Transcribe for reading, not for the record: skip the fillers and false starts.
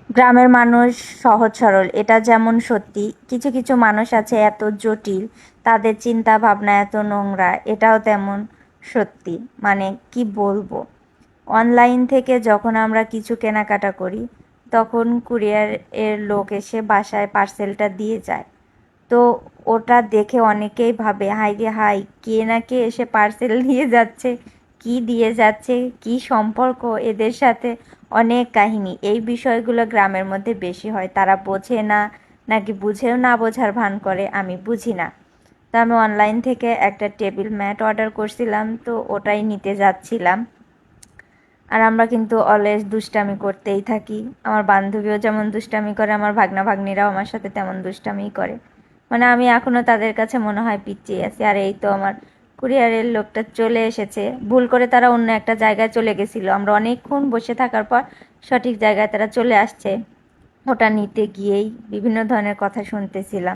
গ্রামের মানুষ সহজ সরল, এটা যেমন সত্যি। কিছু কিছু মানুষ আছে এত জটিল, তাদের চিন্তা ভাবনা এত নোংরা, এটাও তেমন সত্যি। মানে কি বলবো, অনলাইন থেকে যখন আমরা কিছু কেনাকাটা করি তখন কুরিয়ার এর লোক এসে বাসায় পার্সেলটা দিয়ে যায়। তো ওটা দেখে অনেকেই ভাবে হাই রে হাই, কে না কে এসে পার্সেল দিয়ে যাচ্ছে, কি দিয়ে যাচ্ছে, কি সম্পর্ক এদের সাথে। অনেক কাহিনী, এই বিষয়গুলো গ্রামের মধ্যে বেশি হয়। তারা বোঝে না, নাকি বুঝেও না বোঝার ভান করে, আমি বুঝি না। তো আমি অনলাইন থেকে একটা টেবিল ম্যাট অর্ডার করছিলাম, তো ওটাই নিতে যাচ্ছিলাম। আর আমরা কিন্তু অলওয়েজ দুষ্টামি করতেই থাকি। আমার বান্ধবীও যেমন দুষ্টামি করে, আমার ভাগ্না ভাগ্নিরাও আমার সাথে তেমন দুষ্টামিই করে। মানে আমি এখনও তাদের কাছে মনে হয় পিচ্চিই আছি। আর এই তো আমার কুরিয়ারের লোকটা চলে এসেছে। ভুল করে তারা অন্য একটা জায়গায় চলে গেছিলো, আমরা অনেকক্ষণ বসে থাকার পর সঠিক জায়গায় তারা চলে আসছে। ওটা নিতে গিয়েই বিভিন্ন ধরনের কথা শুনতেছিলাম।